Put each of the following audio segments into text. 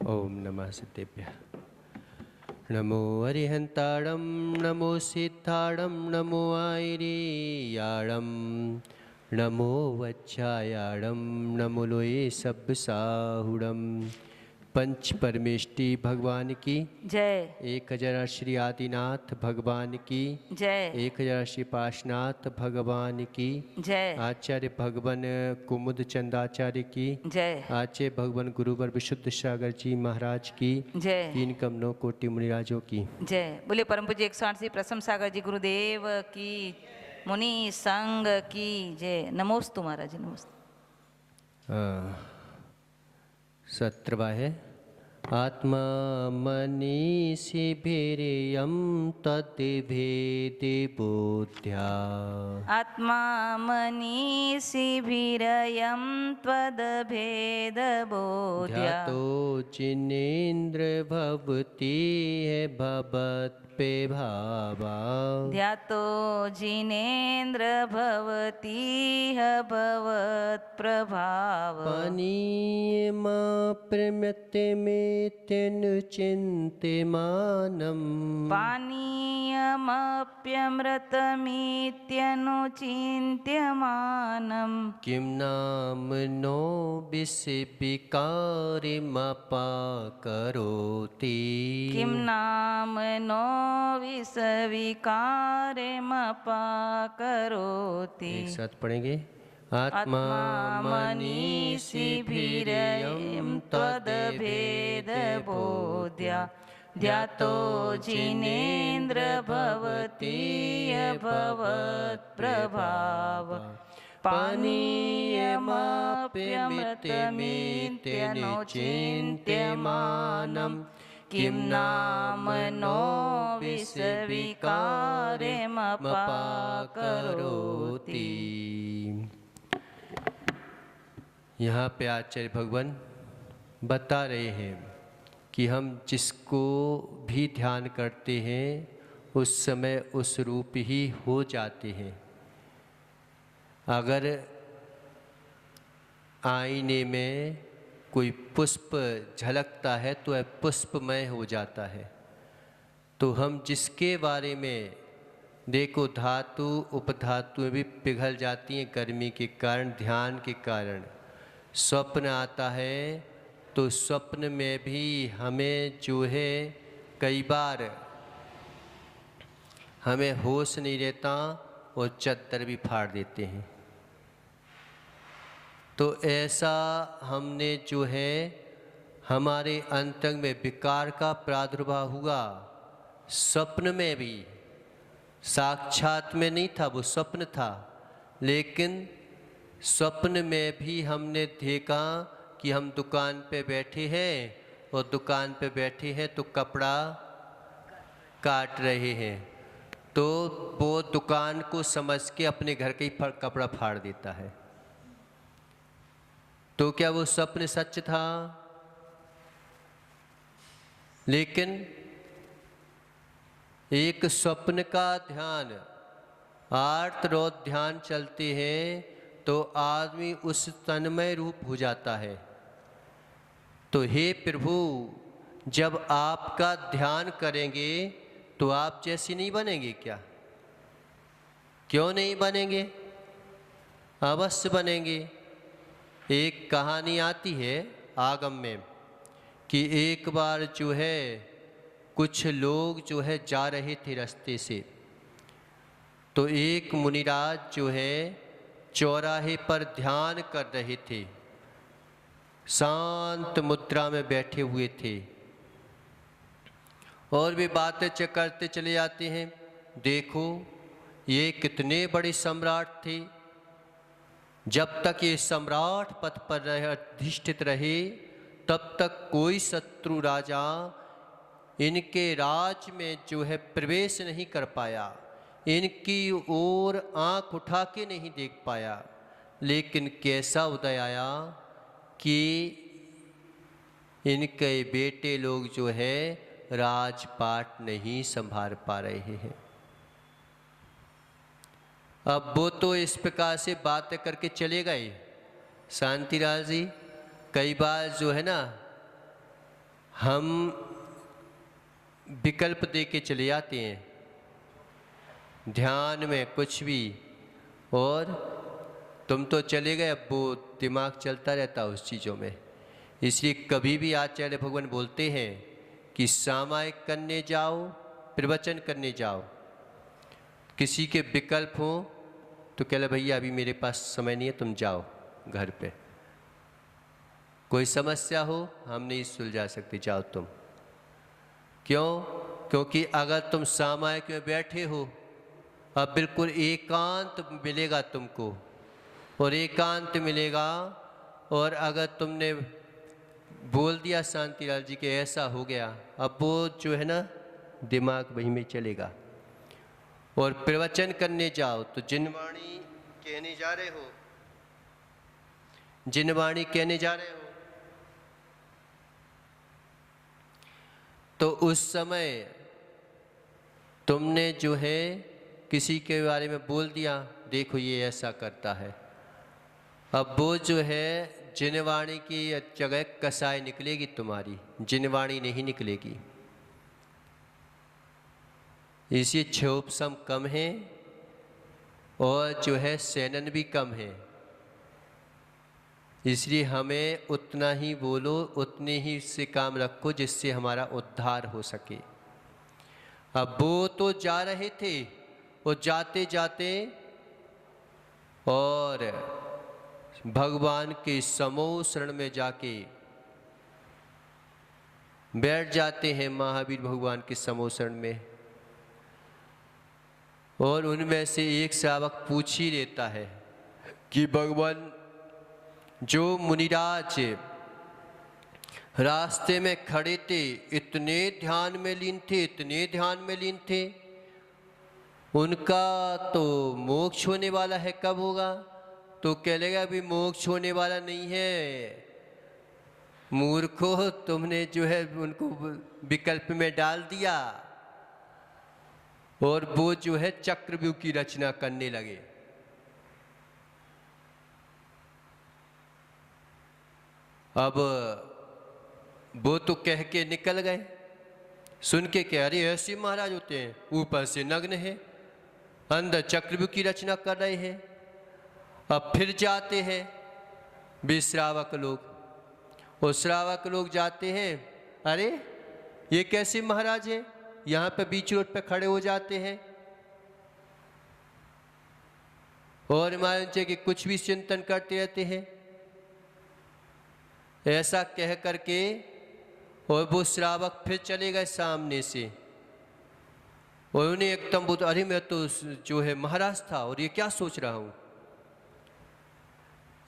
ओम नमः सिद्धेभ्यः। नमो अरिहंताणं नमो सिद्धाणं नमो आयरियाणं नमो वच्छायाणं नमो लोये सब्बसाहुणं। पंच परमेष्टि भगवान की जय। 1000 श्री आदिनाथ भगवान की जय। 1000 श्री पाशनाथ भगवान की जय। आचार्य भगवान कुमुद चंदाचार्य की जय। आचार्य भगवान गुरुवर विशुद्ध सागर जी महाराज की जय। 3 कमलों कोटि मुनिराजों की जय। बोले परम पूज्य 108 श्री प्रसन्न सागर जी गुरुदेव की, मुनि संघ की जय। नमोस्तु महाराज, नमोस्तु। सत्रवा है आत्मा मनीषि भिरियम तद्भेदे बोध्या। आत्मा मनीषि भिरयं त्वद्भेद बोध्या। ध्यातो जिनेन्द्र भवती है भवत्पे भावा। ध्यातो जिनेन्द्र भवती है भवत्प्रभाव। पानीयमप्यमृतमेत्यनुचिन्त्यमानं। पानीयमप्यमृतमेत्यनुचिन्त्यमानं। किं नाम नो विषविकारिमपाकरोति। किं नाम नो विषविकारिमपाकरोति। एक साथ पढ़ेंगे। आत्मा मनीषि भिरियं त्वद्भेद बोध्या। ध्यातो जिनेन्द्र भवती भवत्प्रभाव। पानीयमप्यमृतमेत्यनुचिन्त्यमानं। किं नाम नो विषविकारिमपाकरोति। यहाँ पे आचार्य भगवान बता रहे हैं कि हम जिसको भी ध्यान करते हैं उस समय उस रूप ही हो जाते हैं। अगर आईने में कोई पुष्प झलकता है तो वह पुष्पमय हो जाता है। तो हम जिसके बारे में देखो धातु उपधातुएं भी पिघल जाती हैं गर्मी के कारण, ध्यान के कारण। स्वप्न आता है तो स्वप्न में भी हमें जो है कई बार हमें होश नहीं रहता और चद्दर भी फाड़ देते हैं। तो ऐसा हमने जो है हमारे अंतरंग में विकार का प्रादुर्भाव हुआ। स्वप्न में भी, साक्षात में नहीं था, वो स्वप्न था, लेकिन स्वप्न में भी हमने देखा कि हम दुकान पे बैठे हैं और दुकान पे बैठे हैं तो कपड़ा काट रहे हैं। तो वो दुकान को समझ के अपने घर का ही कपड़ा फाड़ देता है। तो क्या वो स्वप्न सच था? लेकिन एक स्वप्न का ध्यान, आर्तरोध ध्यान चलते हैं तो आदमी उस तन्मय रूप हो जाता है। तो हे प्रभु, जब आपका ध्यान करेंगे तो आप जैसे नहीं बनेंगे क्या? क्यों नहीं बनेंगे? अवश्य बनेंगे। एक कहानी आती है आगम में कि एक बार जो है कुछ लोग जो है जा रहे थे रास्ते से, तो एक मुनिराज जो है चौराहे पर ध्यान कर रहे थे, शांत मुद्रा में बैठे हुए थे और भी बातें करते चले जाते हैं। देखो ये कितने बड़े सम्राट थे, जब तक ये सम्राट पद पर अधिष्ठित रहे तब तक कोई शत्रु राजा इनके राज में जो है प्रवेश नहीं कर पाया, इनकी ओर आंख उठा के नहीं देख पाया। लेकिन कैसा उदय आया कि इनके बेटे लोग जो है राजपाट नहीं संभाल पा रहे हैं। अब वो तो इस प्रकार से बातें करके चले गए। शांतिलाल जी कई बार जो है ना हम विकल्प दे के चले जाते हैं ध्यान में कुछ भी, और तुम तो चले गए, अब वो दिमाग चलता रहता उस चीज़ों में। इसलिए कभी भी आचार्य भगवान बोलते हैं कि सामायिक करने जाओ, प्रवचन करने जाओ, किसी के विकल्प हो तो कह ले भैया अभी मेरे पास समय नहीं है, तुम जाओ घर पे। कोई समस्या हो हम नहीं सुलझा सकते, जाओ तुम। क्यों? क्योंकि अगर तुम सामायिक में बैठे हो, अब बिल्कुल एकांत मिलेगा तुमको, और एकांत मिलेगा, और अगर तुमने बोल दिया शांतिलाल जी के ऐसा हो गया, अब वो जो है ना दिमाग वहीं में चलेगा। और प्रवचन करने जाओ तो जिन वाणी कहने जा रहे हो, जिन वाणी कहने जा रहे हो, तो उस समय तुमने जो है किसी के बारे में बोल दिया, देखो ये ऐसा करता है, अब वो जो है जिनवाणी की जगह कसाई निकलेगी तुम्हारी, जिनवाणी नहीं निकलेगी। इसी क्षोभसम कम है और जो है सेनन भी कम है, इसलिए हमें उतना ही बोलो, उतने ही से काम रखो जिससे हमारा उद्धार हो सके। अब वो तो जा रहे थे, और जाते जाते और भगवान के समूह शरण में जाके बैठ जाते हैं, महावीर भगवान के समूह शरण में। और उनमें से एक श्रावक पूछ ही लेता है कि भगवान, जो मुनिराज रास्ते में खड़े थे, इतने ध्यान में लीन थे, इतने ध्यान में लीन थे, उनका तो मोक्ष होने वाला है, कब होगा? तो कह लेगा अभी मोक्ष होने वाला नहीं है, मूर्खो, तुमने जो है उनको विकल्प में डाल दिया, और वो जो है चक्रव्यूह की रचना करने लगे। अब वो तो कह के निकल गए, सुन के कह रहे ऐसे महाराज होते हैं, ऊपर से नग्न है, अंदर चक्रव्यूह की रचना कर रहे हैं। अब फिर जाते हैं वे श्रावक लोग, और श्रावक लोग जाते हैं, अरे ये कैसे महाराज हैं, यहाँ पे बीच रोड पे खड़े हो जाते हैं, और मान कि कुछ भी चिंतन करते रहते हैं, ऐसा कह करके। और वो श्रावक फिर चले गए सामने से, और उन्हें एकदम बोलते, अरे मैं तो जो है महाराज था, और ये क्या सोच रहा हूँ।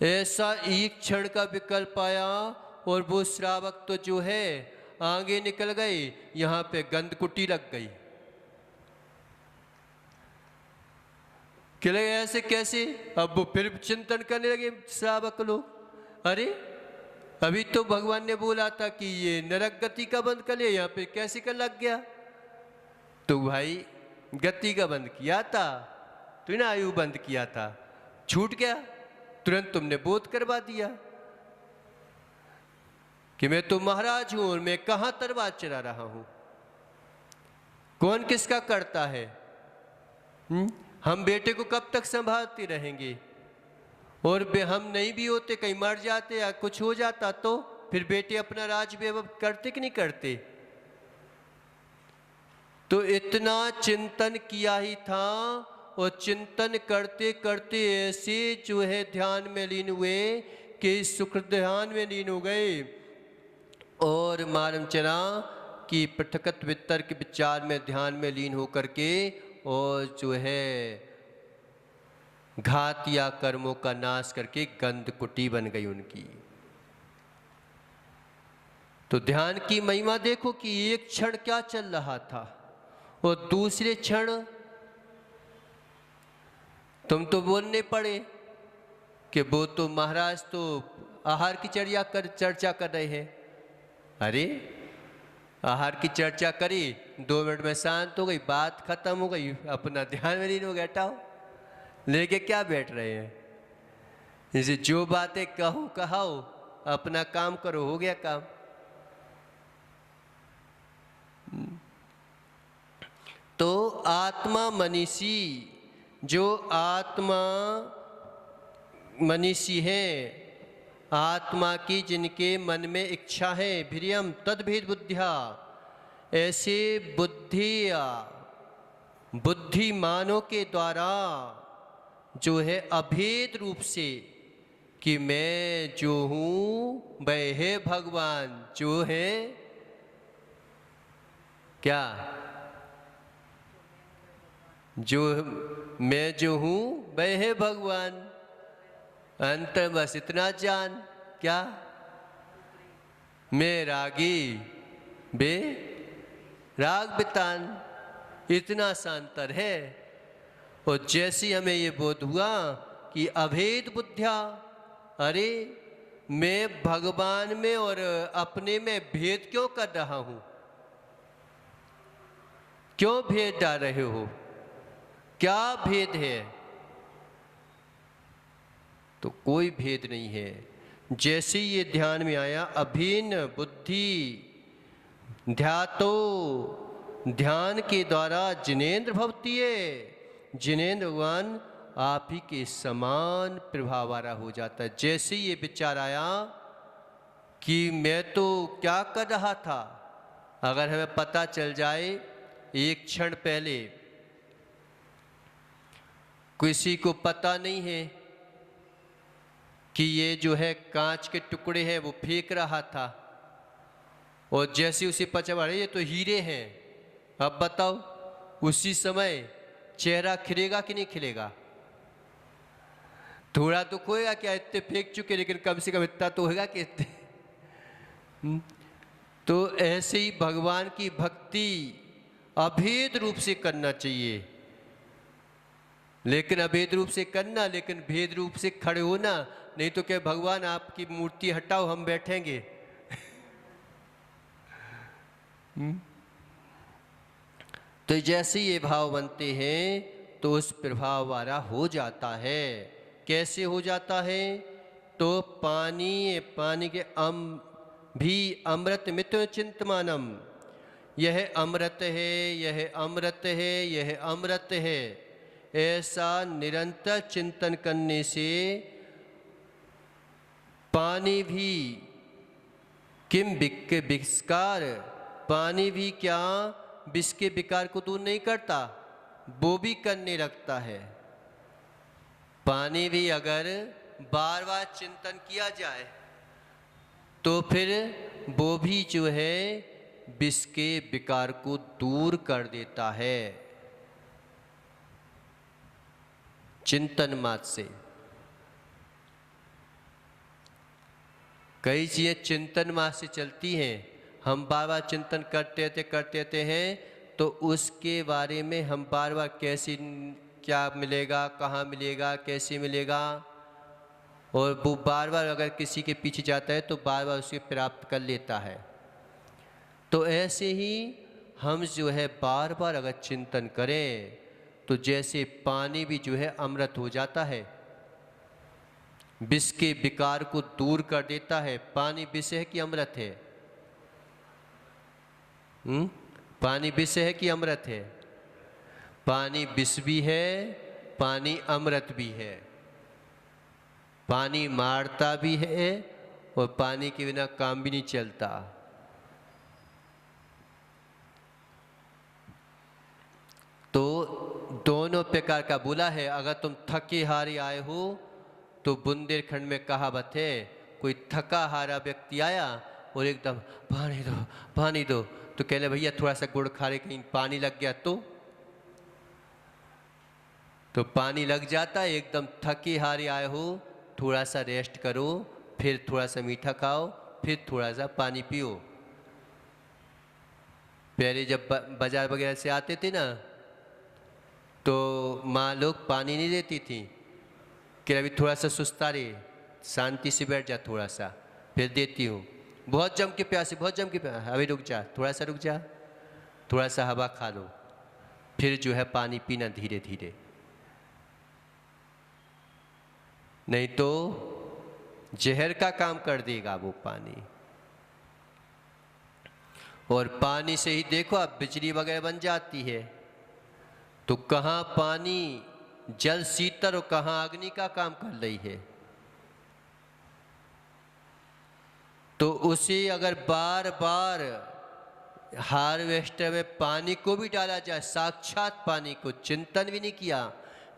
ऐसा एक क्षण का विकल्प आया, और वो श्रावक तो जो है आगे निकल गए, यहाँ पे गंधकुटी लग गई। लगे ऐसे कैसे? अब वो फिर चिंतन करने लगे श्रावक लोग, अरे अभी तो भगवान ने बोला था कि ये नरक गति का बंद कर ले, यहाँ पे कैसे कर लग गया? तो भाई गति का बंद किया था, तूने आयु बंद किया था, छूट गया, तुरंत तुमने बोध करवा दिया कि मैं तो महाराज हूं, और मैं कहां तलवार चला रहा हूं, कौन किसका करता है? हम बेटे को कब तक संभालते रहेंगे, और हम नहीं भी होते, कहीं मर जाते या कुछ हो जाता, तो फिर बेटे अपना राज वैभव करते कि नहीं करते? तो इतना चिंतन किया ही था, और चिंतन करते करते ऐसे जो है ध्यान में लीन हुए कि सुख ध्यान में लीन हो गए, और मालूम चला कि पृथकत्व वितर्क विचार में ध्यान में लीन होकर के, और जो है घात या कर्मों का नाश करके गंधकुटी बन गई उनकी। तो ध्यान की महिमा देखो कि एक क्षण क्या चल रहा था, और दूसरे क्षण तुम तो बोलने पड़े कि वो तो महाराज तो आहार की चर्चा कर रहे हैं। अरे आहार की चर्चा करी, 2 मिनट में शांत हो गई, बात खत्म हो गई, अपना ध्यान में लीन हो गया, हटाओ, लेके क्या बैठ रहे हैं? जैसे जो बातें कहो कहाओ, अपना काम करो, हो गया काम। तो आत्मा मनीषी, जो आत्मा मनीषी हैं, आत्मा की जिनके मन में इच्छा है, भिरियम तद्भेद बुद्धिया, ऐसे बुद्धिमानों के द्वारा जो है अभेद रूप से कि मैं जो हूँ वह है भगवान, जो है क्या, जो मैं जो हूँ वह है भगवान, अंतर बस इतना जान, क्या मैं रागी बे राग बितान, इतना सांतर है। और जैसे हमें ये बोध हुआ कि अभेद बुद्धिया, अरे मैं भगवान में और अपने में भेद क्यों कर रहा हूं, क्यों भेद डाल रहे हो, क्या भेद है? तो कोई भेद नहीं है। जैसे ये ध्यान में आया, अभिन्न बुद्धि ध्यातो, ध्यान के द्वारा जिनेन्द्र भवती है, जिनेन्द्र भगवान आप ही के समान प्रभाव वाला हो जाता है। जैसे ये विचार आया कि मैं तो क्या कर रहा था, अगर हमें पता चल जाए एक क्षण पहले, किसी को पता नहीं है कि ये जो है कांच के टुकड़े हैं वो फेंक रहा था, और जैसे उसे पता चला ये तो हीरे हैं, अब बताओ उसी समय चेहरा खिलेगा कि नहीं खिलेगा? थोड़ा दुख होएगा, क्या इतने फेंक चुके, लेकिन कम से कम इतना तो होगा कि इतने। तो ऐसे ही भगवान की भक्ति अभेद रूप से करना चाहिए, लेकिन अभेद रूप से करना, लेकिन भेद रूप से खड़े होना, नहीं तो क्या भगवान आपकी मूर्ति हटाओ हम बैठेंगे। तो जैसे ये भाव बनते हैं तो उस प्रभाव वाला हो जाता है। कैसे हो जाता है? तो पानी के भी अमृत मित्र चिंतमानम, यह अमृत है, यह अमृत है, यह अमृत है, ऐसा निरंतर चिंतन करने से पानी भी किम विस्कार, पानी भी क्या विष के विकार को दूर नहीं करता, वो भी करने लगता है। पानी भी अगर बार बार चिंतन किया जाए तो फिर वो भी जो है विष के विकार को दूर कर देता है चिंतन मात्र से। कई चीज़ें चिंतन मात्र से चलती हैं, हम बार बार चिंतन करते रहते हैं, तो उसके बारे में हम बार बार कैसे, क्या मिलेगा, कहाँ मिलेगा, कैसे मिलेगा, और वो बार बार अगर किसी के पीछे जाता है तो बार बार उसे प्राप्त कर लेता है। तो ऐसे ही हम जो है बार बार अगर चिंतन करें तो जैसे पानी भी जो है अमृत हो जाता है, विष के विकार को दूर कर देता है। पानी विष है कि अमृत है? पानी विष है कि अमृत है? पानी विष भी है, पानी अमृत भी है। पानी मारता भी है और पानी के बिना काम भी नहीं चलता। तो दोनों प्रकार का बोला है। अगर तुम थके हारे आए हो तो बुंदेलखंड में कहावत है, कोई थका हारा व्यक्ति आया और एकदम पानी दो पानी दो, तो कह ले भैया थोड़ा सा गुड़ खा ले, कहीं पानी लग गया तो पानी लग जाता है। एकदम थके हारे आए हो, थोड़ा सा रेस्ट करो, फिर थोड़ा सा मीठा खाओ, फिर थोड़ा सा पानी पियो। पहले जब बाजार वगैरह से आते थे ना, तो माँ लोग पानी नहीं देती थी कि अभी थोड़ा सा सुस्ता रहे, शांति से बैठ जा, थोड़ा सा फिर देती हूँ। बहुत जम के प्यासे, बहुत जम के प्यासे, अभी रुक जा, थोड़ा सा रुक जा, थोड़ा सा हवा खा लो, फिर जो है पानी पीना धीरे धीरे, नहीं तो जहर का काम कर देगा वो पानी। और पानी से ही देखो अब बिजली वगैरह बन जाती है, तो कहाँ पानी जल शीतल और कहाँ अग्नि का काम कर रही है। तो उसे अगर बार बार हार्वेस्टर में पानी को भी डाला जाए, साक्षात पानी को चिंतन भी नहीं किया,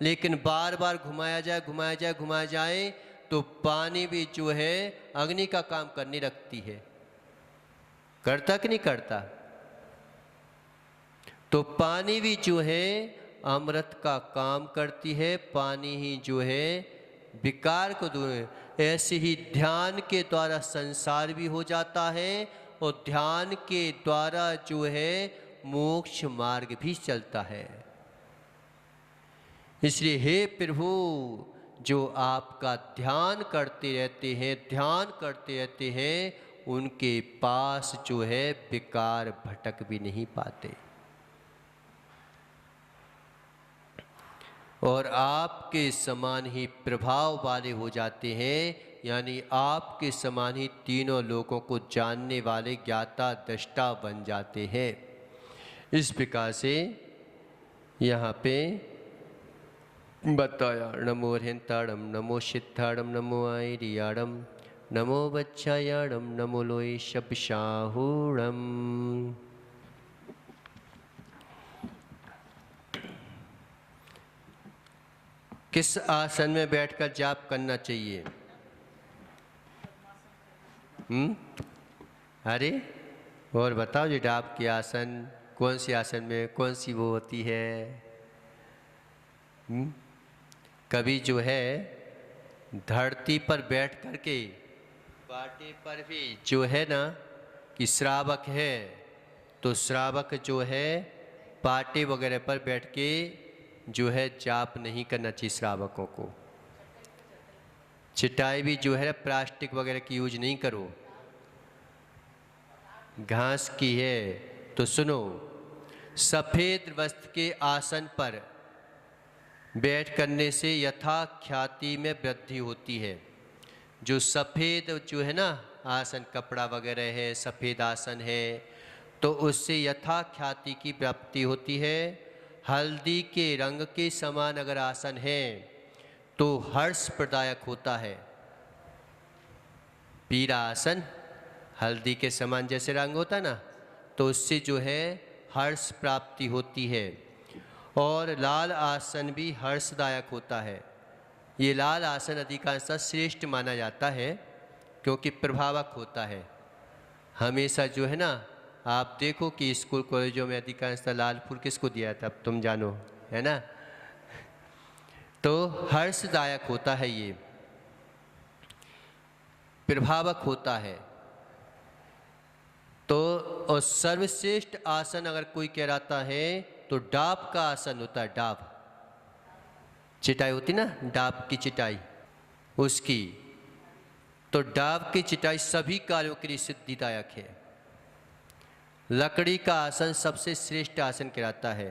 लेकिन बार बार घुमाया जाए घुमाया जाए घुमाया जाए, तो पानी भी जो है अग्नि का काम करने लगती है। करता कि नहीं करता? तो पानी भी जो है अमृत का काम करती है, पानी ही जो है विकार को दूर। ऐसे ही ध्यान के द्वारा संसार भी हो जाता है और ध्यान के द्वारा जो है मोक्ष मार्ग भी चलता है। इसलिए हे प्रभु, जो आपका ध्यान करते रहते हैं, ध्यान करते रहते हैं, उनके पास जो है विकार भटक भी नहीं पाते और आपके समान ही प्रभाव वाले हो जाते हैं। यानी आपके समान ही तीनों लोगों को जानने वाले ज्ञाता दृष्टा बन जाते हैं। इस प्रकार से यहाँ पे बताया। नमो अर्हंताड़म, नमो सिद्धाड़म, नमो आयरियाड़म, नमो वच्छायाड़म, नमो लोय शब्शाहूड़म। किस आसन में बैठकर जाप करना चाहिए? अरे और बताओ जी, जाप के आसन कौन सी आसन में कौन सी वो होती है? कभी जो है धरती पर बैठ करके बाटे पर भी जो है ना कि श्रावक है, तो श्रावक जो है पाटे वगैरह पर बैठ के जो है जाप नहीं करना चाहिए श्रावकों को। चटाई भी जो है प्लास्टिक वगैरह की यूज नहीं करो, घास की है। तो सुनो, सफ़ेद वस्त्र के आसन पर बैठ करने से यथा ख्याति में वृद्धि होती है। जो सफ़ेद जो है ना आसन, कपड़ा वगैरह है, सफ़ेद आसन है, तो उससे यथा ख्याति की प्राप्ति होती है। हल्दी के रंग के समान अगर आसन है तो हर्ष प्रदायक होता है। पीला आसन हल्दी के समान जैसे रंग होता है ना, तो उससे जो है हर्ष प्राप्ति होती है। और लाल आसन भी हर्षदायक होता है। ये लाल आसन अधिकांशतः श्रेष्ठ माना जाता है क्योंकि प्रभावक होता है। हमेशा जो है ना, आप देखो कि स्कूल कॉलेजों में अधिकांशतः लाल फूल किसको दिया था, अब तुम जानो, है ना। तो हर्षदायक होता है, ये प्रभावक होता है। तो और सर्वश्रेष्ठ आसन अगर कोई कहलाता है तो डाब का आसन होता है। डाब चिटाई होती ना, डाब की चिटाई उसकी। तो डाब की चिटाई सभी कार्यों के लिए सिद्धिदायक है। लकड़ी का आसन सबसे श्रेष्ठ आसन कहलाता है।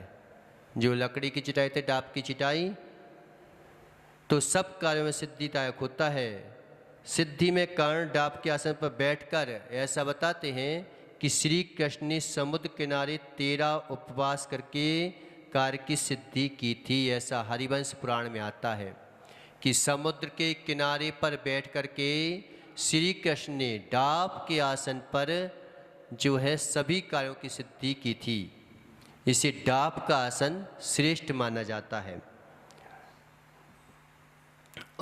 जो लकड़ी की चिटाई थे, डाब की चिटाई, तो सब कार्यों में सिद्धिदायक होता है। सिद्धि में कारण डाब के आसन पर बैठकर ऐसा बताते हैं कि श्री कृष्ण ने समुद्र किनारे 13 उपवास करके कार्य की सिद्धि की थी। ऐसा हरिवंश पुराण में आता है कि समुद्र के किनारे पर बैठ करके श्री कृष्ण ने डाब के आसन पर जो है सभी कार्यों की सिद्धि की थी। इसे डाब का आसन श्रेष्ठ माना जाता है।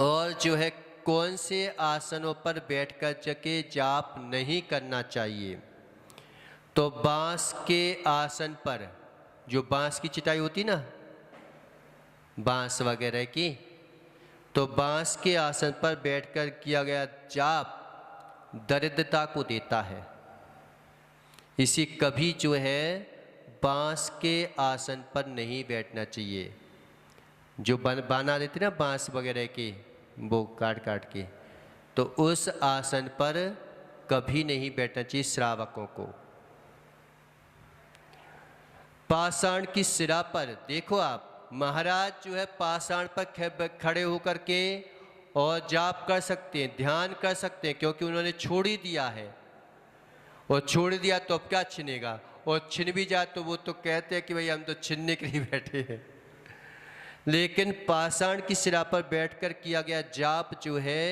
और जो है कौन से आसनों पर बैठकर जके जाप नहीं करना चाहिए, तो बांस के आसन पर, जो बांस की चिटाई होती ना, बांस वगैरह की, तो बांस के आसन पर बैठकर किया गया जाप दरिद्रता को देता है। इसी कभी जो है बांस के आसन पर नहीं बैठना चाहिए। जो बना देते ना बांस वगैरह के, वो काट काट के, तो उस आसन पर कभी नहीं बैठना चाहिए श्रावकों को। पाषाण की सिरा पर देखो आप, महाराज जो है पाषाण पर खड़े होकर के और जाप कर सकते हैं, ध्यान कर सकते हैं, क्योंकि उन्होंने छोड़ ही दिया है। और छोड़ दिया तो अब क्या छिनेगा, और छिन भी जाए तो वो तो कहते हैं कि भाई हम तो छिनने के लिए बैठे हैं, लेकिन पाषाण की शिरा पर बैठकर किया गया जाप जो है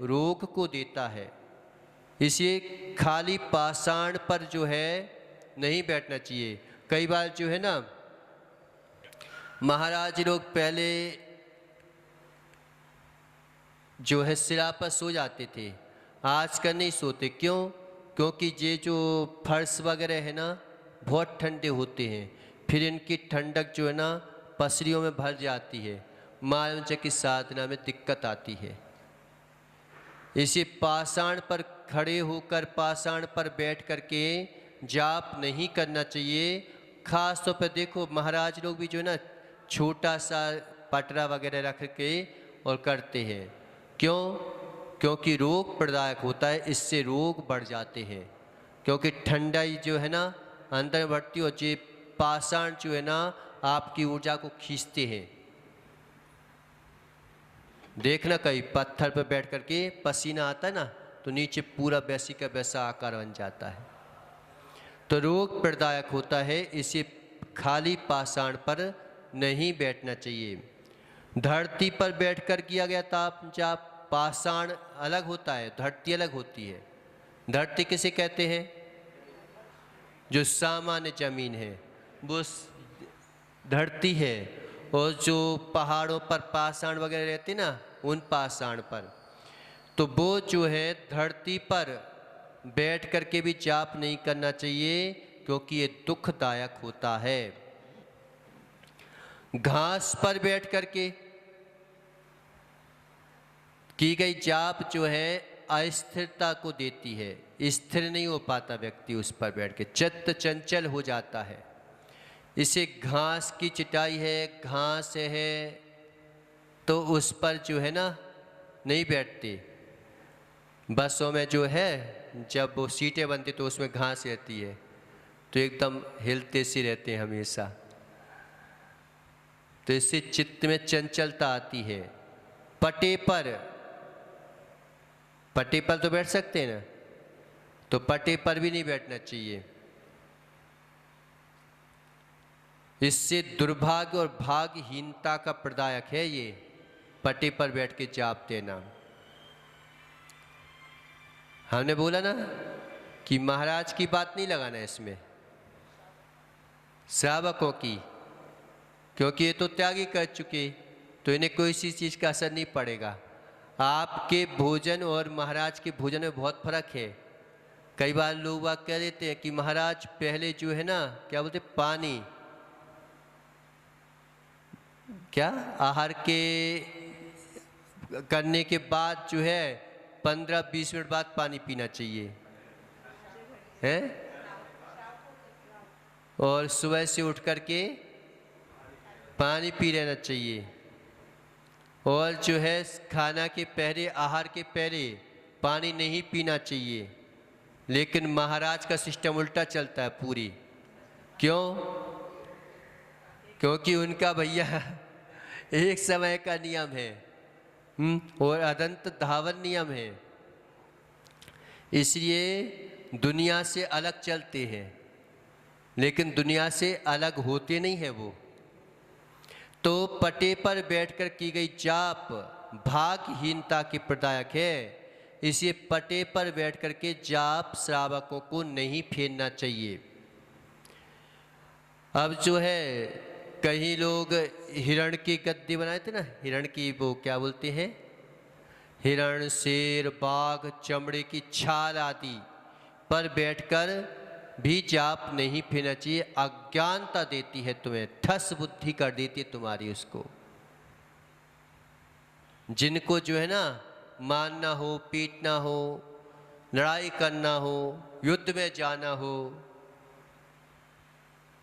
रोग को देता है। इसलिए खाली पाषाण पर जो है नहीं बैठना चाहिए। कई बार जो है ना महाराज लोग पहले जो है शिरा पर सो जाते थे, आजकल नहीं सोते। क्यों? क्योंकि ये जो फर्श वगैरह है ना बहुत ठंडे होते हैं, फिर इनकी ठंडक जो है ना पसलियों में भर जाती है, मालवंच की साधना में दिक्कत आती है। इसी पाषाण पर खड़े होकर पाषाण पर बैठ करके जाप नहीं करना चाहिए। खास तौर पर देखो महाराज लोग भी जो है ना छोटा सा पटरा वगैरह रख के और करते हैं। क्यों? क्योंकि रोग प्रदायक होता है, इससे रोग बढ़ जाते हैं। क्योंकि ठंडाई जो है ना अंदर बढ़ती है और ये पाषाण जो है ना आपकी ऊर्जा को खींचते हैं। देखना कहीं पत्थर पर बैठ करके पसीना आता है ना तो नीचे पूरा वैसी का वैसा आकार बन जाता है, तो रोग प्रदायक होता है। इसे खाली पाषाण पर नहीं बैठना चाहिए। धरती पर बैठकर किया गया ताप जाप, पाषाण अलग होता है, धरती अलग होती है। धरती किसे कहते हैं? जो सामान्य जमीन है वो धरती है, और जो पहाड़ों पर पाषाण वगैरह रहते ना उन पाषाण पर, तो वो जो है धरती पर बैठ करके भी जाप नहीं करना चाहिए क्योंकि ये दुखदायक होता है। घास पर बैठ करके की गई जाप जो है अस्थिरता को देती है, स्थिर नहीं हो पाता व्यक्ति उस पर बैठ के, चित्त चंचल हो जाता है। इसे घास की चटाई है, घास है, तो उस पर जो है ना नहीं बैठते। बसों में जो है जब वो सीटें बनती तो उसमें घास रहती है, तो एकदम हिलते से रहते हैं हमेशा, तो इससे चित्त में चंचलता आती है। पटे पर तो बैठ सकते हैं ना, तो पटे पर भी नहीं बैठना चाहिए। इससे दुर्भाग्य और भाग्यहीनता का प्रदायक है ये पटे पर बैठ के जाप देना। हमने बोला ना कि महाराज की बात नहीं लगाना इसमें, श्रावकों की, क्योंकि ये तो त्यागी कर चुके, तो इन्हें कोई सी चीज़ का असर नहीं पड़ेगा। आपके भोजन और महाराज के भोजन में बहुत फर्क है। कई बार लोग बात कह देते हैं कि महाराज पहले जो है ना क्या बोलते पानी, क्या आहार के करने के बाद जो है 15-20 मिनट बाद पानी पीना चाहिए है, और सुबह से उठ करके पानी पी लेना चाहिए, और जो है खाना के पहले आहार के पहले पानी नहीं पीना चाहिए। लेकिन महाराज का सिस्टम उल्टा चलता है पूरी। क्यों? क्योंकि उनका भैया एक समय का नियम है और अनंत धावन नियम है, इसलिए दुनिया से अलग चलते हैं, लेकिन दुनिया से अलग होते नहीं है वो। तो पटे पर बैठकर की गई जाप भाग्यहीनता के प्रदायक है, इसलिए पटे पर बैठकर के जाप श्रावकों को नहीं फेरना चाहिए। अब जो है कई लोग हिरण की गद्दी बनाए थे ना, हिरण की वो क्या बोलते हैं, हिरण, शेर, बाघ, चमड़े की छाल आदि पर बैठकर भी जाप नहीं फेरना चाहिए। अज्ञानता देती है तुम्हें, ठस बुद्धि कर देती है तुम्हारी उसको। जिनको जो है ना मारना हो, पीटना हो, लड़ाई करना हो, युद्ध में जाना हो,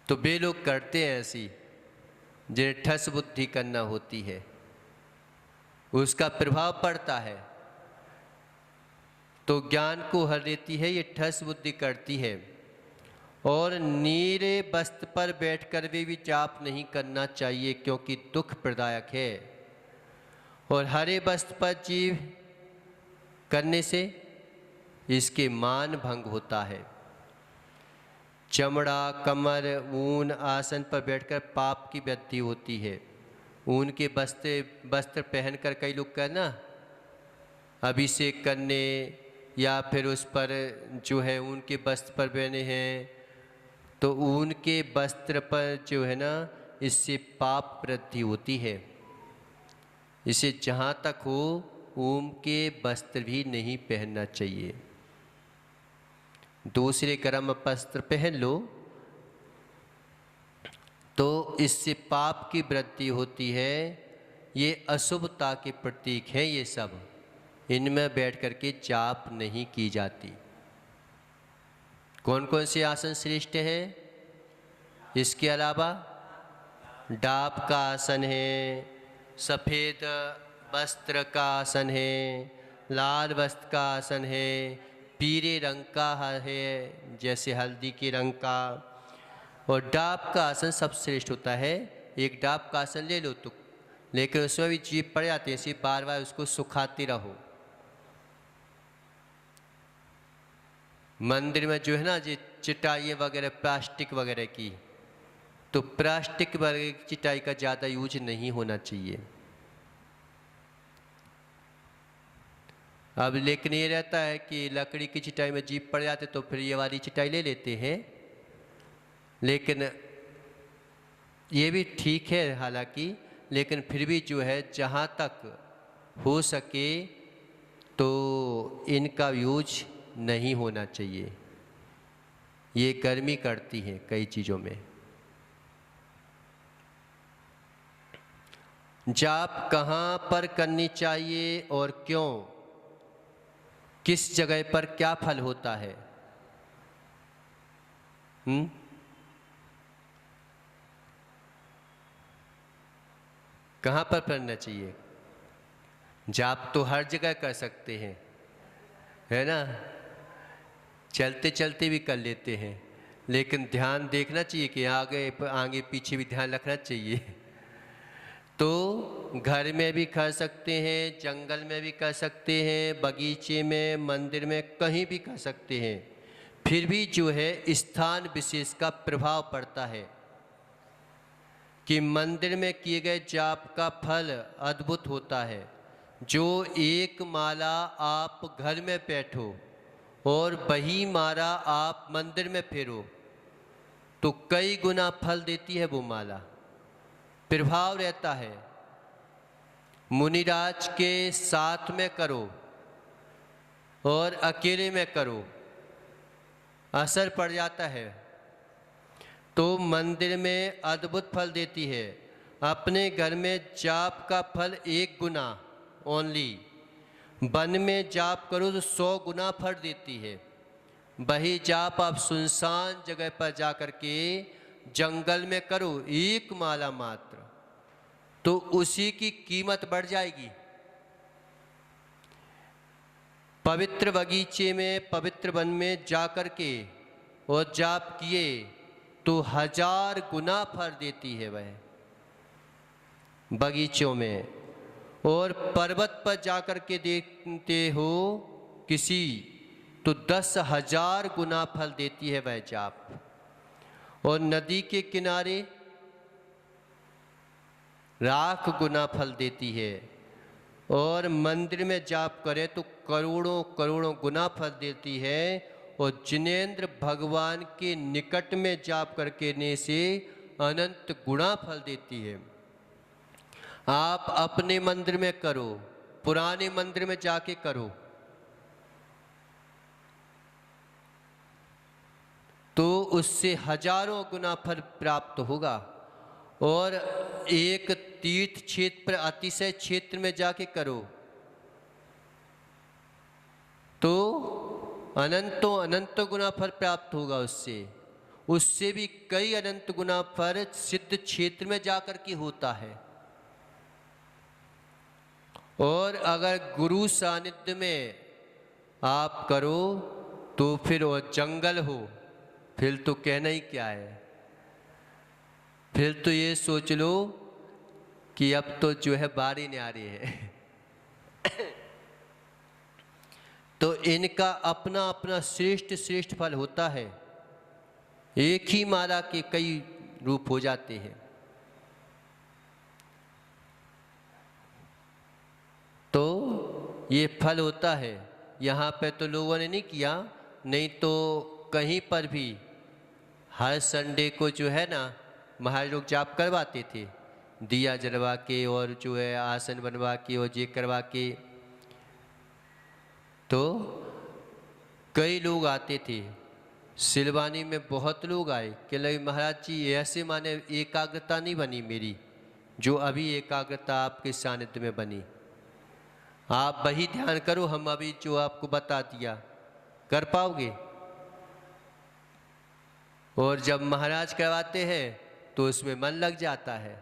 तो वे लोग करते हैं ऐसी, जिन्हें ठस बुद्धि करना होती है, उसका प्रभाव पड़ता है तो ज्ञान को हर देती है, ये ठस बुद्धि करती है। और नीरे वस्त्र पर बैठकर भी जाप नहीं करना चाहिए क्योंकि दुख प्रदायक है, और हरे वस्त्र पर जीव करने से इसके मान भंग होता है। चमड़ा, कमर, ऊन आसन पर बैठकर पाप की वृद्धि होती है, ऊन के वस्त्र पहनकर कई लोग करना अभिषेक करने या फिर उस पर जो है ऊन के वस्त्र पर पहने हैं, तो ऊन के वस्त्र पर जो है ना इससे पाप वृद्धि होती है। इसे जहाँ तक हो ऊन के वस्त्र भी नहीं पहनना चाहिए। दूसरे गर्म वस्त्र पहन लो तो इससे पाप की वृद्धि होती है। ये अशुभता के प्रतीक हैं ये सब, इनमें बैठ करके जाप नहीं की जाती। कौन कौन से आसन श्रेष्ठ है? इसके अलावा डाब का आसन है, सफ़ेद वस्त्र का आसन है, लाल वस्त्र का आसन है, पीले रंग का है जैसे हल्दी के रंग का, और डाब का आसन सबसे श्रेष्ठ होता है। एक डाब का आसन ले लो तो, लेकिन उसमें भी जीभ पड़ जाती है, इसी बार बार उसको सुखाते रहो। मंदिर में जो है ना ये चटाइयाँ वगैरह प्लास्टिक वगैरह की, तो प्लास्टिक वगैरह की चटाई का ज़्यादा यूज नहीं होना चाहिए। अब लेकिन ये रहता है कि लकड़ी की चटाई में जीभ पड़ जाते तो फिर ये वाली चटाई ले लेते हैं, लेकिन ये भी ठीक है हालांकि, लेकिन फिर भी जो है जहाँ तक हो सके तो इनका यूज नहीं होना चाहिए। ये गर्मी करती है कई चीज़ों में। जाप कहाँ पर करनी चाहिए और क्यों, किस जगह पर क्या फल होता है? कहाँ पर करना चाहिए? जाप तो हर जगह कर सकते हैं, है ना, चलते चलते भी कर लेते हैं, लेकिन ध्यान देखना चाहिए कि आगे आगे पीछे भी ध्यान रखना चाहिए। तो घर में भी कर सकते हैं, जंगल में भी कर सकते हैं, बगीचे में, मंदिर में, कहीं भी कर सकते हैं। फिर भी जो है स्थान विशेष का प्रभाव पड़ता है कि मंदिर में किए गए जाप का फल अद्भुत होता है। जो एक माला आप घर में बैठो और वही माला आप मंदिर में फेरो तो कई गुना फल देती है वो माला, प्रभाव रहता है। मुनिराज के साथ में करो और अकेले में करो, असर पड़ जाता है। तो मंदिर में अद्भुत फल देती है। अपने घर में जाप का फल 1 गुना ओनली, वन में जाप करो तो 100 गुना फल देती है। वही जाप आप सुनसान जगह पर जा कर के जंगल में करो 1 माला मात्र, तो उसी की कीमत बढ़ जाएगी। पवित्र बगीचे में, पवित्र वन में जा कर के और जाप किए तो 1000 गुना फल देती है वह बगीचों में। और पर्वत पर जाकर के देखते हो किसी, तो 10,000 गुना फल देती है वह जाप। और नदी के किनारे लाख गुना फल देती है। और मंदिर में जाप करे तो करोड़ों करोड़ों गुना फल देती है। और जिनेंद्र भगवान के निकट में जाप करके ने से अनंत गुना फल देती है। आप अपने मंदिर में करो, पुराने मंदिर में जाके करो, तो उससे हजारों गुना फल प्राप्त होगा। और एक तीर्थ क्षेत्र पर, अतिशय क्षेत्र में जाके करो तो अनंतों अनंत गुना फल प्राप्त होगा उससे। उससे भी कई अनंत गुना फल सिद्ध क्षेत्र में जाकर के होता है। और अगर गुरु सानिध्य में आप करो तो फिर वो जंगल हो, फिर तो कहना ही क्या है। फिर तो ये सोच लो कि अब तो जो है बारी नहीं आ रही है। तो इनका अपना अपना श्रेष्ठ श्रेष्ठ फल होता है। एक ही माला के कई रूप हो जाते हैं। तो ये फल होता है। यहाँ पे तो लोगों ने नहीं किया, नहीं तो कहीं पर भी हर संडे को जो है ना महाराज लोग जाप करवाते थे, दिया जलवा के और जो है आसन बनवा के और ये करवा के। तो कई लोग आते थे, सिलवानी में बहुत लोग आए कि लगे महाराज जी ऐसे माने एकाग्रता नहीं बनी मेरी, जो अभी एकाग्रता आपके सानिध्य में बनी। आप वही ध्यान करो, हम अभी जो आपको बता दिया कर पाओगे। और जब महाराज करवाते हैं तो उसमें मन लग जाता है,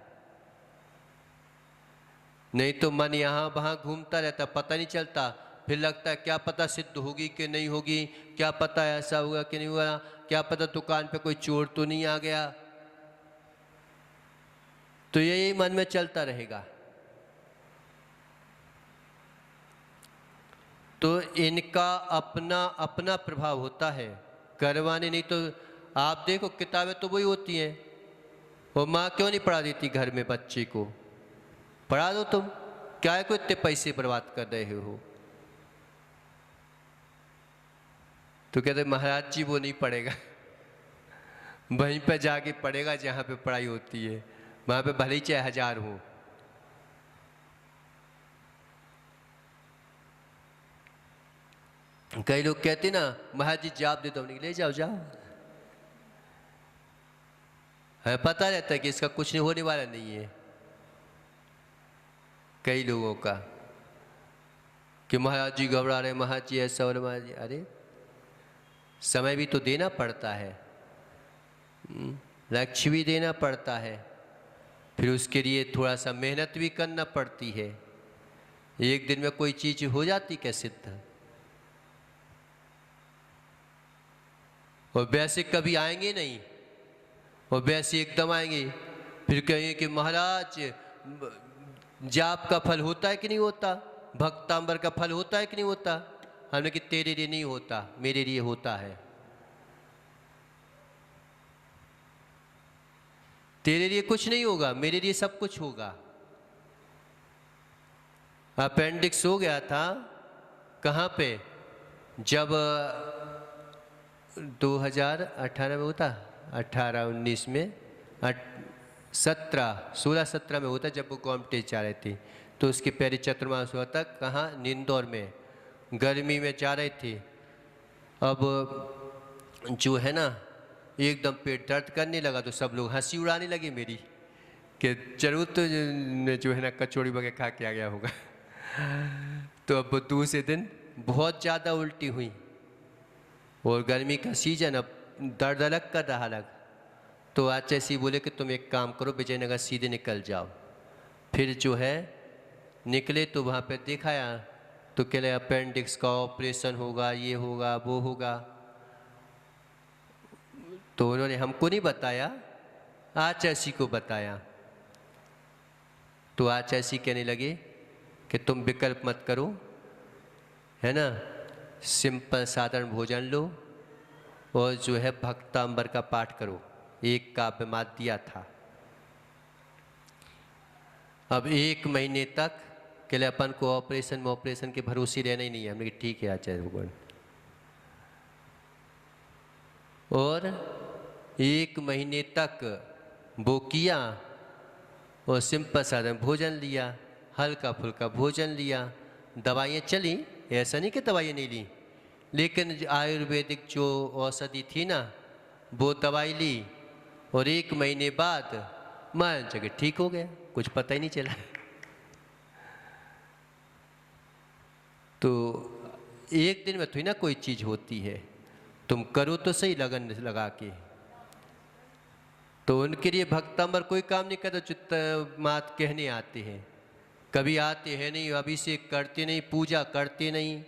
नहीं तो मन यहाँ वहाँ घूमता रहता, पता नहीं चलता। फिर लगता है क्या पता सिद्ध होगी कि नहीं होगी, क्या पता ऐसा होगा कि नहीं हुआ, क्या पता दुकान पे कोई चोर तो नहीं आ गया। तो यही मन में चलता रहेगा। तो इनका अपना अपना प्रभाव होता है, करवाने नहीं तो आप देखो किताबें तो वही होती हैं, और माँ क्यों नहीं पढ़ा देती घर में बच्चे को, पढ़ा दो तुम, क्या को इतने पैसे बर्बाद कर रहे हो। तो कहते महाराज जी वो नहीं पढ़ेगा, वहीं पे जाके पढ़ेगा जहाँ पे पढ़ाई होती है, वहाँ पे भले ही चाहे 1000 हो। कई लोग कहते ना महाराज जी जाप दे दो, ले जाओ जाओ, हमें पता रहता है कि इसका कुछ नहीं होने वाला नहीं है। कई लोगों का कि महाराज जी घबरा रहे, महाराज जी ऐसा हो रहा, महाराज जी, अरे समय भी तो देना पड़ता है, लक्ष्य भी देना पड़ता है, फिर उसके लिए थोड़ा सा मेहनत भी करना पड़ती है। एक दिन में कोई चीज हो जाती क्या सिद्ध? और वैसे कभी आएंगे नहीं, और वैसे एकदम आएंगे फिर कहेंगे कि महाराज जाप का फल होता है कि नहीं होता, भक्तांबर का फल होता है कि नहीं होता। हमने कि तेरे लिए नहीं होता, मेरे लिए होता है। तेरे लिए कुछ नहीं होगा, मेरे लिए सब कुछ होगा। अपेंडिक्स हो गया था कहाँ पे, जब 2018 में होता, 18-19 में 16-17 में होता, जब वो गवर्नमेंट जा रहे थे, तो उसके पहले चतुर्मास हुआ था। कहाँ? इंदौर में, गर्मी में जा रहे थे। अब जो है ना एकदम पेट दर्द करने लगा, तो सब लोग हंसी उड़ाने लगे मेरी कि जरूर तो जो है ना कचौड़ी वगैरह खा के आ गया होगा। तो अब दूसरे दिन बहुत ज़्यादा उल्टी हुई, और गर्मी का सीजन, अब दर्द अलग कर रहा अलग। तो आज ऐसे ही बोले कि तुम एक काम करो, विजयनगर सीधे निकल जाओ। फिर जो है निकले तो वहाँ पे दिखाया, तो कह रहे अपेंडिक्स का ऑपरेशन होगा, ये होगा वो होगा। तो उन्होंने हमको नहीं बताया, आचार्य को बताया। तो आचार्य कहने लगे कि तुम विकल्प मत करो, है ना, सिंपल साधारण भोजन लो, और जो है भक्तांबर का पाठ करो। एक काव्य मात दिया था। अब 1 महीने तक के लिए अपन को ऑपरेशन के भरोसे रहना ही नहीं है। हमने ठीक है आचार्य भगवान। और 1 महीने तक वो किया, और सिंपल साधारण भोजन लिया, हल्का फुल्का भोजन लिया। दवाइयाँ चली, ऐसा नहीं कि दवाइयाँ नहीं ली, लेकिन आयुर्वेदिक जो औषधि थी ना, वो दवाई ली, और 1 महीने बाद मान जगह ठीक हो गया, कुछ पता ही नहीं चला। तो एक दिन में थोड़ी ना कोई चीज़ होती है, तुम करो तो सही लगन लगा के। तो उनके लिए भक्तांबर कोई काम नहीं करता, चित्त मात कहने आते हैं, कभी आते हैं नहीं, अभिषेक करते नहीं, पूजा करते नहीं।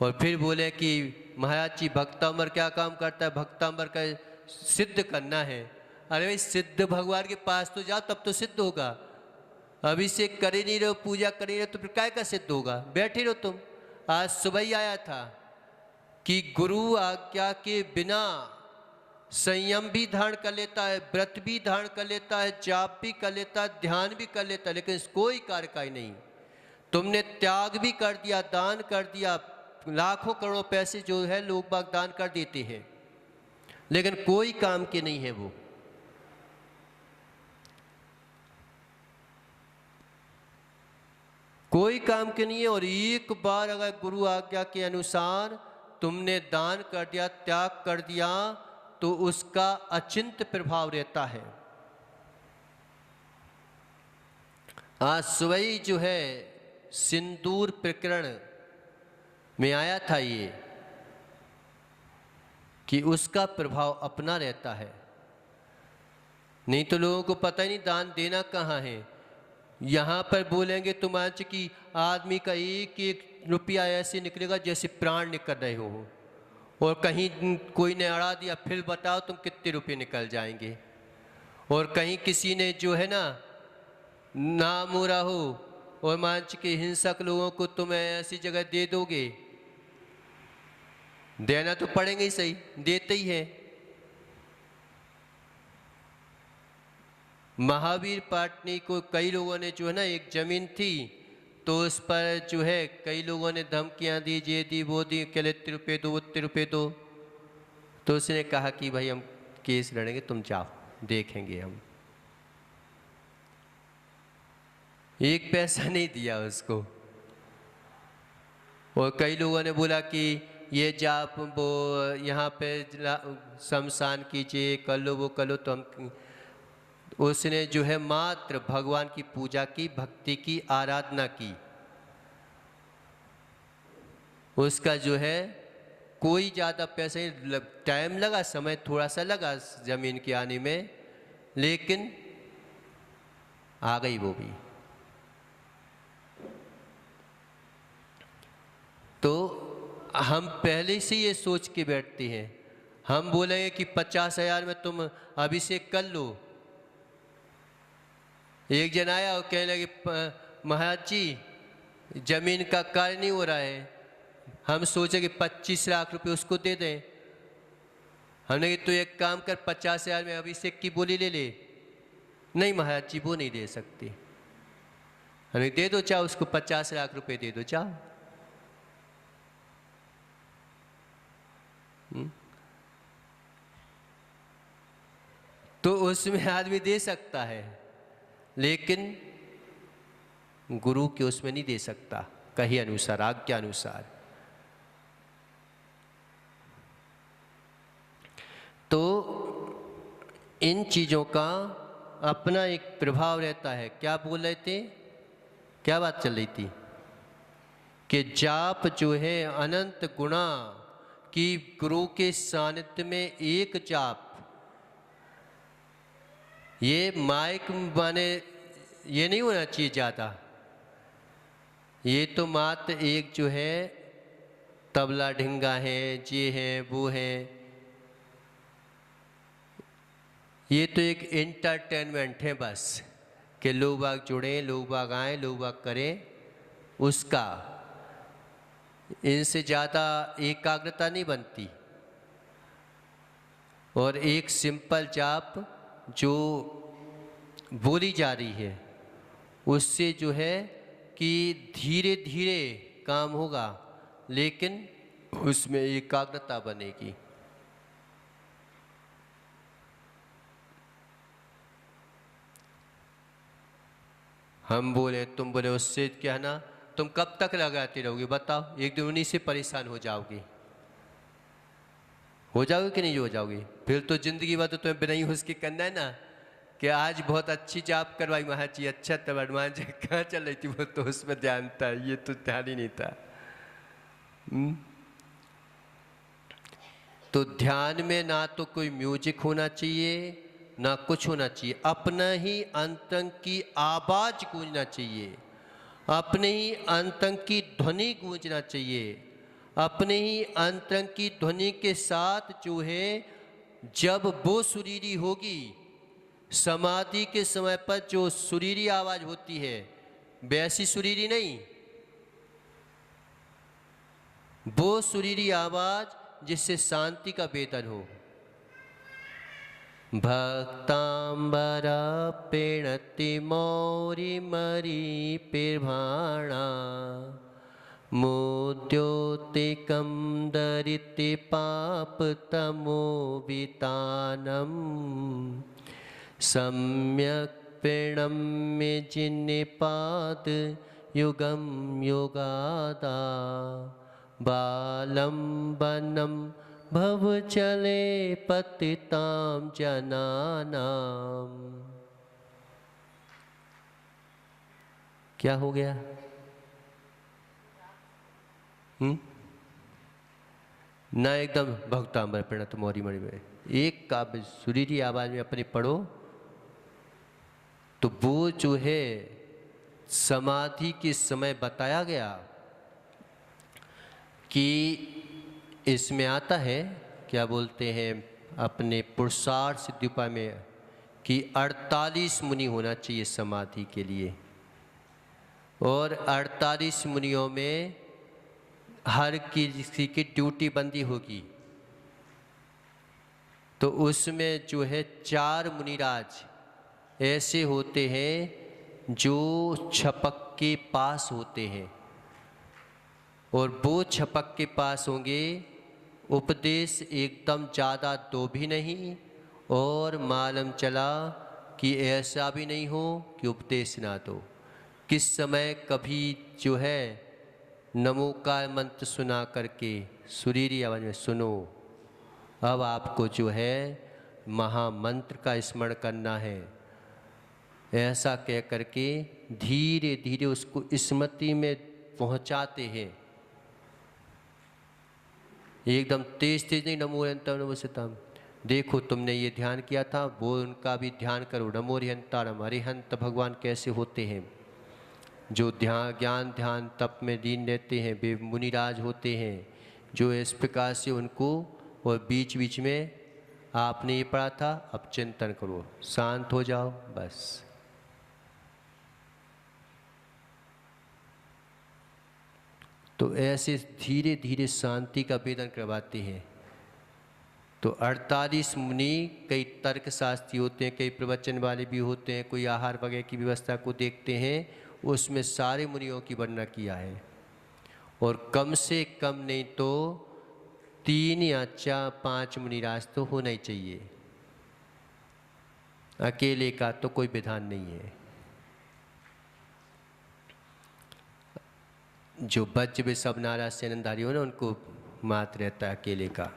और फिर बोले कि महाराज जी भक्तांबर क्या काम करता है, भक्तांबर का सिद्ध करना है। अरे भाई सिद्ध भगवान के पास तो जाओ, तब तो सिद्ध होगा। अभिषेक कर ही नहीं रहो, पूजा कर ही रहे, तो फिर काय का सिद्ध होगा? बैठे रहो तुम। आज सुबह ही आया था कि गुरु आज्ञा के बिना संयम भी धारण कर लेता है, व्रत भी धारण कर लेता है, जाप भी कर लेता है, ध्यान भी कर लेता है, लेकिन कोई कार्य का ही नहीं। तुमने त्याग भी कर दिया, दान कर दिया, लाखों करोड़ों पैसे जो है लोग बाग दान कर देते हैं, लेकिन कोई काम के नहीं है वो। कोई काम के नहीं है। और एक बार अगर गुरु आज्ञा के अनुसार तुमने दान कर दिया, त्याग कर दिया, तो उसका अचिंत्य प्रभाव रहता है। आज सुबह जो है सिंदूर प्रकरण में आया था ये, कि उसका प्रभाव अपना रहता है। नहीं तो लोगों को पता ही नहीं दान देना कहाँ है। यहाँ पर बोलेंगे तुम आज कि आदमी का एक एक रुपया ऐसे निकलेगा जैसे प्राण निकल रहे हो, और कहीं कोई ने अड़ा दिया फिर बताओ तुम कितने रुपये निकल जाएंगे। और कहीं किसी ने जो है ना नाम हो रहा हो और मांच के हिंसक लोगों को तुम ऐसी जगह दे दोगे, देना तो पड़ेंगे ही, सही देते ही है। महावीर पाटनी को कई लोगों ने जो है ना, एक जमीन थी तो उस पर जो है कई लोगों ने धमकियां दी, ये दी वो दी, के इतने रुपये दो उतने रुपये दो। तो उसने कहा कि भाई हम केस लड़ेंगे, तुम जाओ देखेंगे हम। एक पैसा नहीं दिया उसको। और कई लोगों ने बोला कि ये जाप वो यहाँ पे शमशान कीजिए, कर लो वो कर लो, तो हम उसने जो है मात्र भगवान की पूजा की, भक्ति की, आराधना की। उसका जो है कोई ज़्यादा पैसा नहीं, टाइम लगा, समय थोड़ा सा लगा ज़मीन के आने में, लेकिन आ गई वो भी। तो हम पहले से ये सोच के बैठते हैं, हम बोलेंगे कि 50,000 में तुम अभिषेक कर लो। एक जन आया और कहने लगे महाराज जी जमीन का कार्य नहीं हो रहा है, हम सोचे कि 25 लाख रुपए उसको दे दें। हमने कहा तो एक काम कर 50,000 में अभिषेक की बोली ले ले। नहीं महाराज जी वो नहीं दे सकती। हमने दे दो चाहो उसको 50 लाख रुपए दे दो चाहो। तो उसमें आदमी दे सकता है, लेकिन गुरु के उसमें नहीं दे सकता, कहीं अनुसार, आज्ञा अनुसार। तो इन चीजों का अपना एक प्रभाव रहता है। क्या बोल रहे थे, क्या बात चल रही थी? कि जाप जो है अनंत गुणा कि गुरु के सानिध्य में एक जाप, ये माइक माने ये नहीं होना चाहिए ज़्यादा, ये तो मात्र एक जो है तबला ढिंगा है, ये है वो है, ये तो एक एंटरटेनमेंट है बस, कि लोग बाग जुड़ें, लोग बाग आएँ, लोग बाग करें, उसका इनसे ज़्यादा एकाग्रता नहीं बनती। और एक सिंपल जाप जो बोली जा रही है उससे जो है कि धीरे धीरे काम होगा, लेकिन उसमें एकाग्रता बनेगी। हम बोले तुम बोले उससे क्या ना, तुम कब तक लगाते रहोगे बताओ? एक दिन उन्हीं से परेशान हो जाओगी। हो जाओगे कि नहीं हो जाओगे? फिर तो जिंदगी भर तो तुम्हें बिना ही उसके करना है ना, कि आज बहुत अच्छी जाप करवाई महाराज जी, अच्छा तब हनुमान जी कहाँ चल रही थी, वो तो उसमें ध्यान था, ये तो ध्यान ही नहीं था। तो ध्यान में ना तो कोई म्यूजिक होना चाहिए ना कुछ होना चाहिए, अपना ही अंतरंग की आवाज गूंजना चाहिए, अपने ही अंतरंग की ध्वनि गूंजना चाहिए। अपने ही अंतरंग की ध्वनि के साथ जो है जब वो सुरीली होगी, समाधि के समय पर जो सुरीली आवाज होती है वैसी सुरीली नहीं, वो सुरीली आवाज जिससे शांति का वेदन हो। भक्तांबर प्रीणति मौरी मरी पिर्भाणा मुद्योतिकं दरिति पापतमोवितानं सम्यक् प्रणम्य जिन्निपाद युगं योगादा बालं वनं भवचले पतितां जनानां। क्या हो गया? ना एकदम भक्तांबर प्रणत मोरी मणि में एक काव्य सुरीली आवाज में अपनी पढ़ो तो वो जो है समाधि के समय बताया गया कि इसमें आता है, क्या बोलते हैं अपने पुरुषार्थ सिद्धि उपाय में, कि 48 मुनि होना चाहिए समाधि के लिए, और 48 मुनियों में हर किसी की ड्यूटी बंदी होगी। तो उसमें जो है 4 मुनिराज ऐसे होते हैं जो छपक के पास होते हैं, और वो छपक के पास होंगे, उपदेश एकदम ज़्यादा दो भी नहीं और मालूम चला कि ऐसा भी नहीं हो कि उपदेश ना दो। किस समय कभी जो है नमो का मंत्र सुना करके सुरीली आवाज में सुनो, अब आपको जो है महामंत्र का स्मरण करना है, ऐसा कह करके धीरे धीरे उसको स्मृति में पहुंचाते हैं। एकदम तेज तेज नहीं, नमो हरिहंतारम नमो सीताम, देखो तुमने ये ध्यान किया था, वो उनका भी ध्यान करो। नमो हरिहंतारम, अरिहंत भगवान कैसे होते हैं, जो ज्ञान ध्यान तप में लीन रहते हैं, वे मुनिराज होते हैं, जो इस प्रकार से उनको, और बीच बीच में आपने ये पढ़ा था, अब चिंतन करो, शांत हो जाओ बस। तो ऐसे धीरे धीरे शांति का वेदन करवाते हैं। तो 48 मुनि, कई तर्क शास्त्री होते हैं, कई प्रवचन वाले भी होते हैं, कोई आहार वगैरह की व्यवस्था को देखते हैं, उसमें सारे मुनियों की वर्णना किया है। और कम से कम नहीं तो 3 या 5 मुनिराज तो होना ही चाहिए, अकेले का तो कोई विधान नहीं है। जो वज्र भी सब नाराज से आनंदधारी हो ना, उनको मात रहता है अकेले का।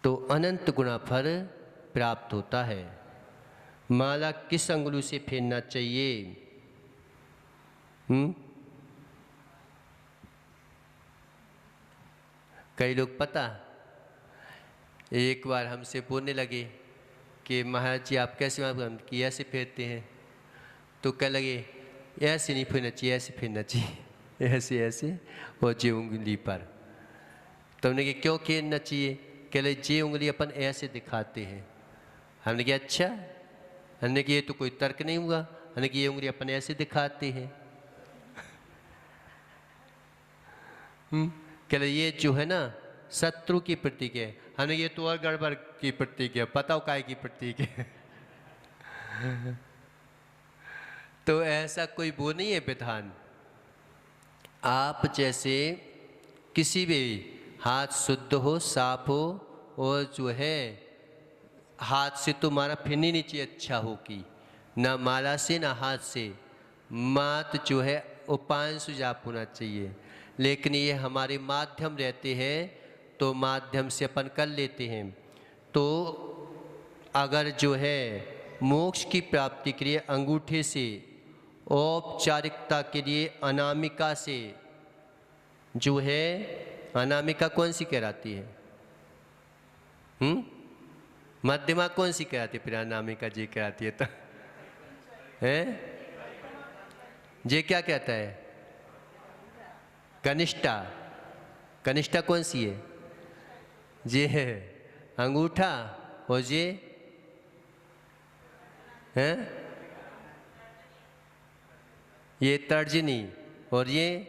तो अनंत गुणा फल प्राप्त होता है। माला किस अंगुली से फेरना चाहिए? कई लोग पता, एक बार हमसे बोलने लगे कि महाराज जी आप कैसे कि ऐसे फेरते हैं, तो कह लगे ऐसे नहीं फेरना चाहिए, ऐसे फेरना चाहिए, ऐसे ऐसे और जे उंगली पर। तो हमने कहा क्यों फेरना चाहिए? कह लगे जे उंगली अपन ऐसे दिखाते हैं। हमने कहा अच्छा, हमने कहा ये तो कोई तर्क नहीं हुआ, हमने कहा ये उंगली अपन ऐसे दिखाते हैं। कह लगे ये जो है ना शत्रु की प्रतीक है। हमने ये तो और गड़बड़ की प्रतीक है, बताओ काय की प्रतीक है। तो ऐसा कोई वो नहीं है विधान। आप जैसे किसी भी हाथ शुद्ध हो, साफ हो, और जो है हाथ से तो माला फिरनी नहीं चाहिए अच्छा हो कि, ना माला से ना हाथ से, मात जो है उपांश जाप होना चाहिए। लेकिन ये हमारे माध्यम रहते हैं तो माध्यम से अपन कर लेते हैं। तो अगर जो है मोक्ष की प्राप्ति के लिए अंगूठे से, औपचारिकता के लिए अनामिका से, जो है अनामिका कौन सी कहलाती है? मध्यमा कौन सी कहलाती है? फिर अनामिका जी कहलाती है तो है जे क्या कहता है? कनिष्ठा। कनिष्ठा कौन सी है? जे है अंगूठा, और जे है ये तर्जनी, और ये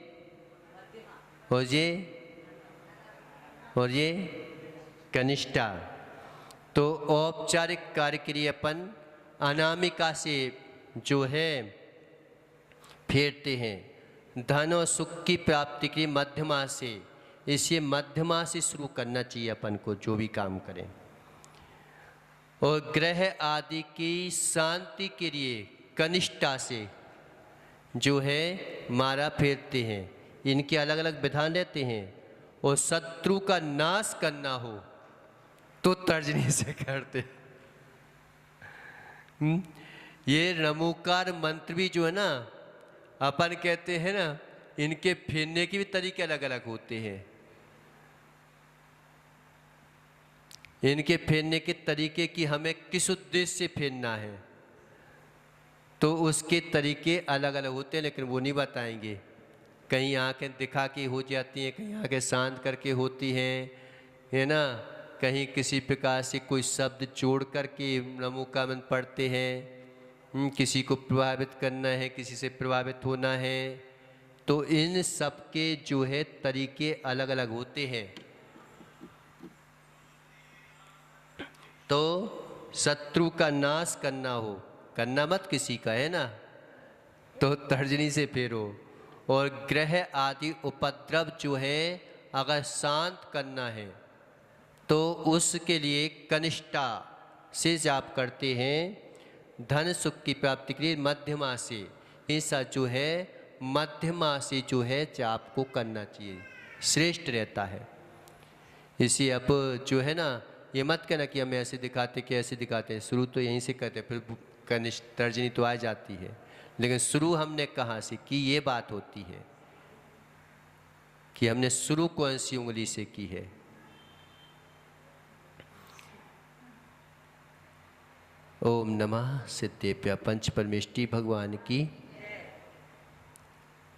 कनिष्ठा। तो औपचारिक कार्य के लिए अपन अनामिका से जो है फेरते हैं। धन और सुख की प्राप्ति के लिए मध्यमा से, इसे मध्यमा से शुरू करना चाहिए अपन को जो भी काम करें। और ग्रह आदि की शांति के लिए कनिष्ठा से जो है मारा फेरते हैं। इनके अलग अलग विधान रहते हैं। और शत्रु का नाश करना हो तो तर्जनी से करते। ये नमोकार मंत्र भी जो है ना, अपन कहते हैं ना, इनके फेरने के भी तरीके अलग अलग होते हैं। इनके फेरने के तरीके कि हमें किस उद्देश्य से फेरना है, तो उसके तरीके अलग अलग होते हैं, लेकिन वो नहीं बताएंगे। कहीं आंखें दिखा के हो जाती हैं, कहीं आंखें शांत करके होती हैं, है ना। कहीं किसी प्रकार से कोई शब्द जोड़ करके नमो का मंत्र पढ़ते हैं। किसी को प्रभावित करना है, किसी से प्रभावित होना है, तो इन सब के जो है तरीके अलग अलग होते हैं। तो शत्रु का नाश करना हो, करना मत किसी का, है ना, तो तर्जनी से फेरो। और ग्रह आदि उपद्रव जो है अगर शांत करना है तो उसके लिए कनिष्ठा से जाप करते हैं। धन सुख की प्राप्ति के लिए मध्यमा से, ऐसा जो है मध्यमा से जो है जाप को करना चाहिए, श्रेष्ठ रहता है। इसी अब जो है ना, ये मत कहना कि हम ऐसे दिखाते कि ऐसे दिखाते हैं। शुरू तो यहीं से करते, फिर कनिष्ठ तर्जनी तो आ जाती है, लेकिन शुरू हमने कहाँ से की, ये बात होती है कि हमने शुरू कौन सी उंगली से की है। ओम नमः सिद्धेभ्यः पंच परमेष्टि भगवान की